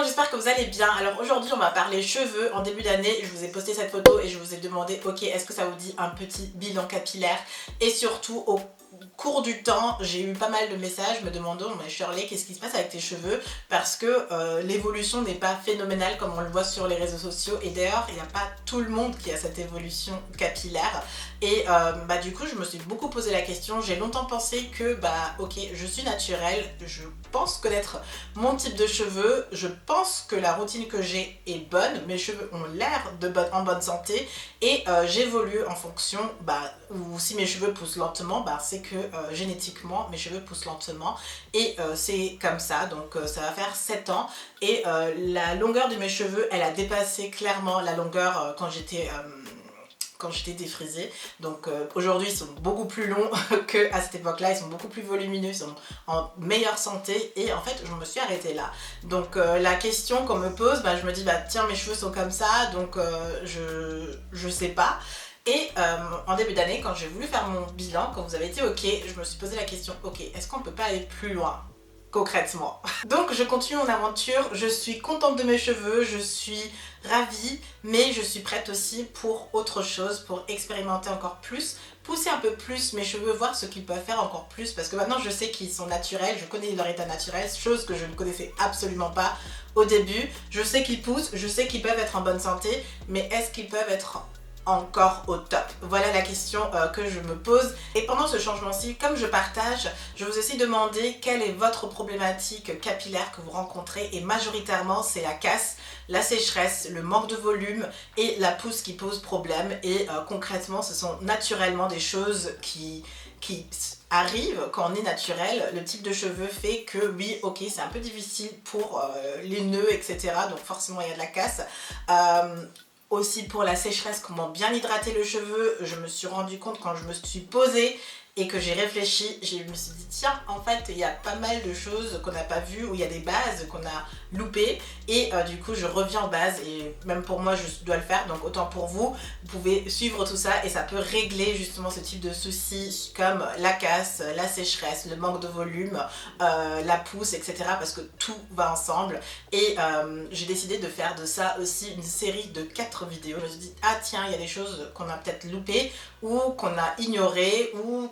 monde, j'espère que vous allez bien. Alors aujourd'hui on va parler cheveux. En début d'année je vous ai posté cette photo et je vous ai demandé ok, est-ce que ça vous dit un petit bilan capillaire. Et surtout au cours du temps j'ai eu pas mal de messages me demandant mais Shirley, qu'est-ce qui se passe avec tes cheveux, parce que l'évolution n'est pas phénoménale comme on le voit sur les réseaux sociaux. Et d'ailleurs il n'y a pas tout le monde qui a cette évolution capillaire. Et du coup je me suis beaucoup posé la question. J'ai longtemps pensé que ok, je suis naturelle, je pense connaître mon type de cheveux, je pense que la routine que j'ai est bonne, mes cheveux ont l'air en bonne santé. Et j'évolue en fonction, ou si mes cheveux poussent lentement, c'est que génétiquement mes cheveux poussent lentement. Et c'est comme ça, donc ça va faire 7 ans. Et la longueur de mes cheveux, elle a dépassé clairement la longueur quand j'étais défrisée. Donc aujourd'hui ils sont beaucoup plus longs qu'à cette époque là, ils sont beaucoup plus volumineux, ils sont en meilleure santé. Et en fait je me suis arrêtée là. Donc la question qu'on me pose, je me dis tiens, mes cheveux sont comme ça, donc je sais pas. Et en début d'année, quand j'ai voulu faire mon bilan, quand vous avez été ok, je me suis posé la question, ok, est-ce qu'on peut pas aller plus loin concrètement? Donc je continue mon aventure, je suis contente de mes cheveux, je suis ravie, mais je suis prête aussi pour autre chose, pour expérimenter encore plus, pousser un peu plus mes cheveux, voir ce qu'ils peuvent faire encore plus, parce que maintenant je sais qu'ils sont naturels, je connais leur état naturel, chose que je ne connaissais absolument pas au début. Je sais qu'ils poussent, je sais qu'ils peuvent être en bonne santé, mais est-ce qu'ils peuvent être encore au top? Voilà la question que je me pose. Et pendant ce changement-ci, comme je partage, je vous ai aussi demandé quelle est votre problématique capillaire que vous rencontrez. Et majoritairement c'est la casse, la sécheresse, le manque de volume et la pousse qui pose problème. Et concrètement ce sont naturellement des choses qui arrivent quand on est naturel. Le type de cheveux fait que oui, ok, c'est un peu difficile pour les nœuds, etc. Donc forcément il y a de la casse. Aussi pour la sécheresse, comment bien hydrater le cheveu, je me suis rendu compte quand je me suis posée et que j'ai réfléchi, je me suis dit tiens, en fait il y a pas mal de choses qu'on n'a pas vues, où il y a des bases qu'on a loupées. Et du coup je reviens aux bases, et même pour moi je dois le faire, donc autant pour vous, vous pouvez suivre tout ça et ça peut régler justement ce type de soucis comme la casse, la sécheresse, le manque de volume, la pousse, etc. parce que tout va ensemble. Et j'ai décidé de faire de ça aussi une série de 4 vidéos. Je me suis dit ah tiens, il y a des choses qu'on a peut-être loupées ou qu'on a ignorées ou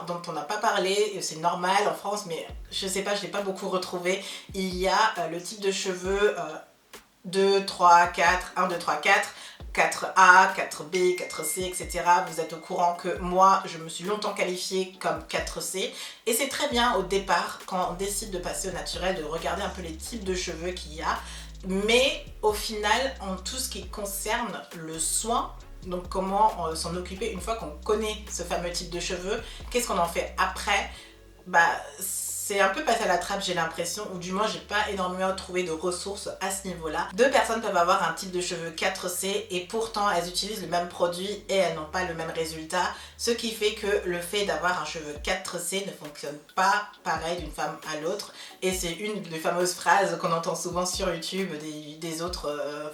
dont on n'a pas parlé, et c'est normal en France, mais je sais pas, je l'ai pas beaucoup retrouvé. Il y a le type de cheveux 2, 3, 4, 1, 2, 3, 4, 4A, 4B, 4C, etc. Vous êtes au courant que moi, je me suis longtemps qualifiée comme 4C. Et c'est très bien au départ, quand on décide de passer au naturel, de regarder un peu les types de cheveux qu'il y a. Mais au final, en tout ce qui concerne le soin, donc comment s'en occuper une fois qu'on connaît ce fameux type de cheveux, qu'est-ce qu'on en fait après, c'est un peu passé à la trappe, j'ai l'impression, ou du moins j'ai pas énormément trouvé de ressources à ce niveau-là. 2 personnes peuvent avoir un type de cheveux 4C et pourtant elles utilisent le même produit et elles n'ont pas le même résultat, ce qui fait que le fait d'avoir un cheveu 4C ne fonctionne pas pareil d'une femme à l'autre. Et c'est une des fameuses phrases qu'on entend souvent sur YouTube des autres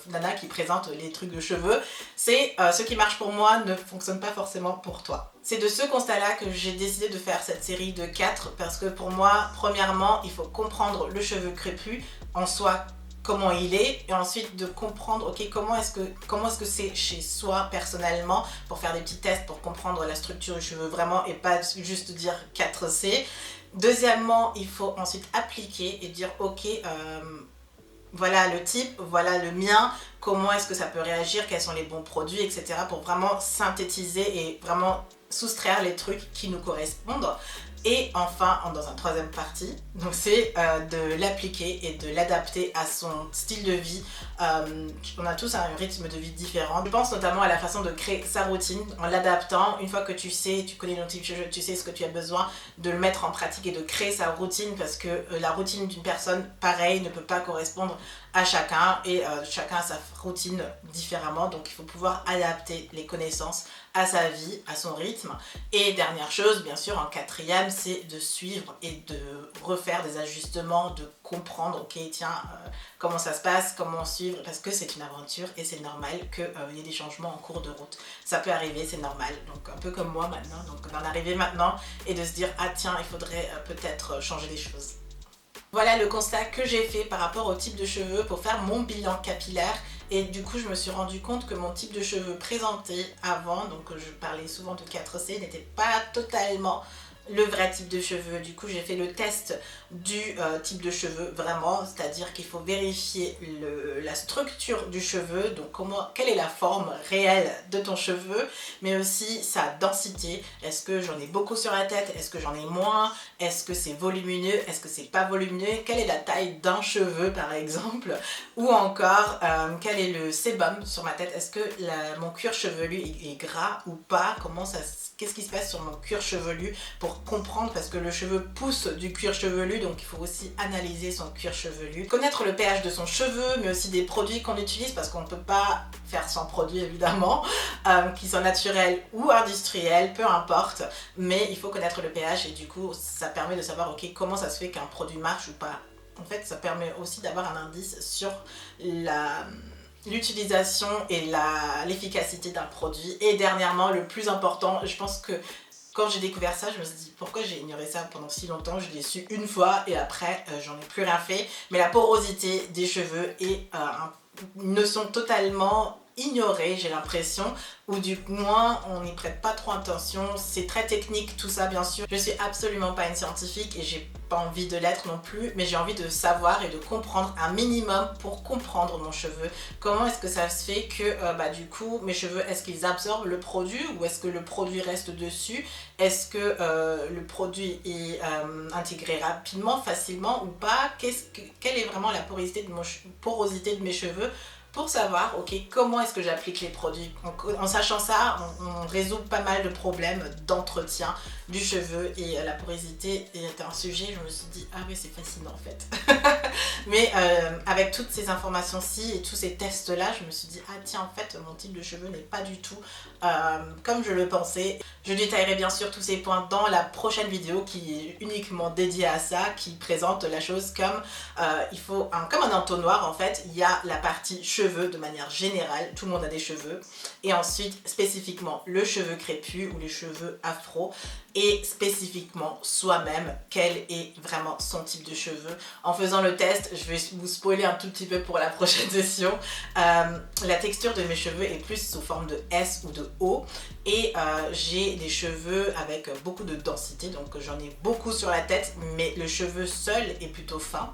nanas qui présentent les trucs de cheveux, c'est ce qui marche pour moi ne fonctionne pas forcément pour toi. C'est de ce constat-là que j'ai décidé de faire cette série de 4, parce que pour moi, premièrement, il faut comprendre le cheveu crépus en soi, comment il est, et ensuite de comprendre ok, comment est-ce que c'est chez soi personnellement, pour faire des petits tests pour comprendre la structure du cheveu vraiment et pas juste dire 4C. Deuxièmement, il faut ensuite appliquer et dire ok, voilà le type, voilà le mien, comment est-ce que ça peut réagir, quels sont les bons produits, etc. pour vraiment synthétiser et vraiment soustraire les trucs qui nous correspondent. Et enfin, dans un troisième partie, donc c'est de l'appliquer et de l'adapter à son style de vie. On a tous un rythme de vie différent. Je pense notamment à la façon de créer sa routine en l'adaptant. Une fois que tu sais, tu connais ton type de cheveux, tu sais ce que tu as besoin, de le mettre en pratique et de créer sa routine, parce que la routine d'une personne pareille ne peut pas correspondre à chacun, et chacun a sa routine différemment, donc il faut pouvoir adapter les connaissances à sa vie, à son rythme. Et dernière chose, bien sûr, en quatrième, c'est de suivre et de refaire des ajustements, de comprendre, ok, tiens, comment ça se passe, comment suivre, parce que c'est une aventure et c'est normal qu'il y ait des changements en cours de route. Ça peut arriver, c'est normal, donc un peu comme moi maintenant, donc d'en arriver maintenant et de se dire, ah tiens, il faudrait peut-être changer des choses. Voilà le constat que j'ai fait par rapport au type de cheveux pour faire mon bilan capillaire. Et du coup, je me suis rendu compte que mon type de cheveux présenté avant, donc je parlais souvent de 4C, n'était pas totalement le vrai type de cheveux. Du coup, j'ai fait le test du type de cheveux vraiment, c'est-à-dire qu'il faut vérifier la structure du cheveu, donc quelle est la forme réelle de ton cheveu, mais aussi sa densité. Est-ce que j'en ai beaucoup sur la tête? Est-ce que j'en ai moins? Est-ce que c'est volumineux? Est-ce que c'est pas volumineux? Quelle est la taille d'un cheveu par exemple? Ou encore, quel est le sébum sur ma tête? Est-ce que mon cuir chevelu est gras ou pas? Qu'est-ce qui se passe sur mon cuir chevelu pour comprendre, parce que le cheveu pousse du cuir chevelu, donc il faut aussi analyser son cuir chevelu. Connaître le pH de son cheveu, mais aussi des produits qu'on utilise, parce qu'on ne peut pas faire sans produits évidemment, qu'ils soient naturels ou industriels, peu importe, mais il faut connaître le pH et du coup ça permet de savoir ok comment ça se fait qu'un produit marche ou pas. En fait ça permet aussi d'avoir un indice sur l'utilisation et l'efficacité d'un produit. Et dernièrement, le plus important, je pense que quand j'ai découvert ça, je me suis dit pourquoi j'ai ignoré ça pendant si longtemps. Je l'ai su une fois et après j'en ai plus rien fait. Mais la porosité des cheveux est une notion totalement ignorée, j'ai l'impression, ou du moins on n'y prête pas trop attention. C'est très technique tout ça bien sûr. Je suis absolument pas une scientifique et j'ai pas envie de l'être non plus, mais j'ai envie de savoir et de comprendre un minimum pour comprendre mon cheveu. Comment est-ce que ça se fait que du coup mes cheveux, est-ce qu'ils absorbent le produit ou est-ce que le produit reste dessus? Est-ce que le produit est intégré rapidement, facilement ou pas? Quelle est vraiment la porosité de mes cheveux? Pour savoir, ok, comment est-ce que j'applique les produits. En sachant ça, on résout pas mal de problèmes d'entretien du cheveu et la porosité est un sujet, je me suis dit, ah oui, c'est fascinant en fait. Mais avec toutes ces informations-ci et tous ces tests-là, je me suis dit, ah tiens, en fait, mon type de cheveux n'est pas du tout comme je le pensais. Je détaillerai bien sûr tous ces points dans la prochaine vidéo qui est uniquement dédiée à ça, qui présente la chose comme comme un entonnoir en fait. Il y a la partie cheveux de manière générale, tout le monde a des cheveux, et ensuite spécifiquement le cheveu crépus ou les cheveux afro, et spécifiquement soi-même quel est vraiment son type de cheveux. En faisant le test, je vais vous spoiler un tout petit peu pour la prochaine session, la texture de mes cheveux est plus sous forme de S ou de O, et j'ai des cheveux avec beaucoup de densité, donc j'en ai beaucoup sur la tête, mais le cheveu seul est plutôt fin.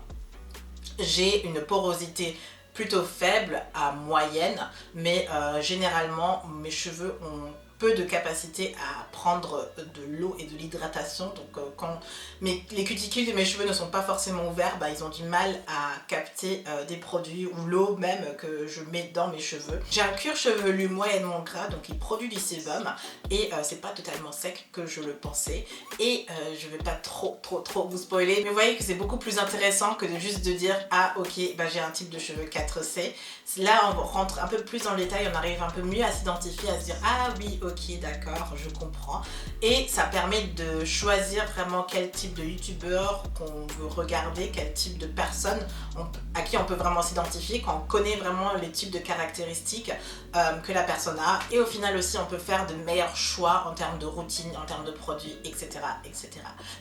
J'ai une porosité plutôt faible à moyenne, mais généralement mes cheveux ont peu de capacité à prendre de l'eau et de l'hydratation, donc quand les cuticules de mes cheveux ne sont pas forcément ouverts, ils ont du mal à capter des produits ou l'eau même que je mets dans mes cheveux. J'ai un cuir chevelu moyennement gras, donc il produit du sébum et c'est pas totalement sec que je le pensais, et je vais pas trop vous spoiler, mais vous voyez que c'est beaucoup plus intéressant que de juste de dire ah ok j'ai un type de cheveux 4C. Là on rentre un peu plus dans le détail, on arrive un peu mieux à s'identifier, à se dire ah oui ok d'accord, je comprends, et ça permet de choisir vraiment quel type de youtubeur qu'on veut regarder, quel type de personne à qui on peut vraiment s'identifier quand on connaît vraiment les types de caractéristiques que la personne a, et au final aussi on peut faire de meilleurs choix en termes de routine, en termes de produits, etc. etc.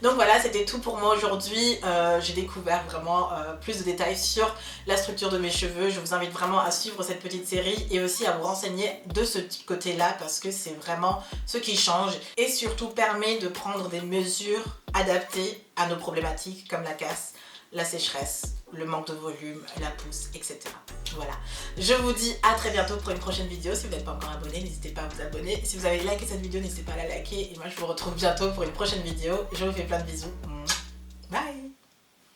Donc voilà, c'était tout pour moi aujourd'hui. J'ai découvert vraiment plus de détails sur la structure de mes cheveux. Je vous invite vraiment à suivre cette petite série et aussi à vous renseigner de ce côté là, parce que c'est vraiment ce qui change et surtout permet de prendre des mesures adaptées à nos problématiques comme la casse, la sécheresse, le manque de volume, la pousse, etc. Voilà, je vous dis à très bientôt pour une prochaine vidéo. Si vous n'êtes pas encore abonné, n'hésitez pas à vous abonner. Si vous avez liké cette vidéo, n'hésitez pas à la liker. Et moi je vous retrouve bientôt pour une prochaine vidéo. Je vous fais plein de bisous. Bye.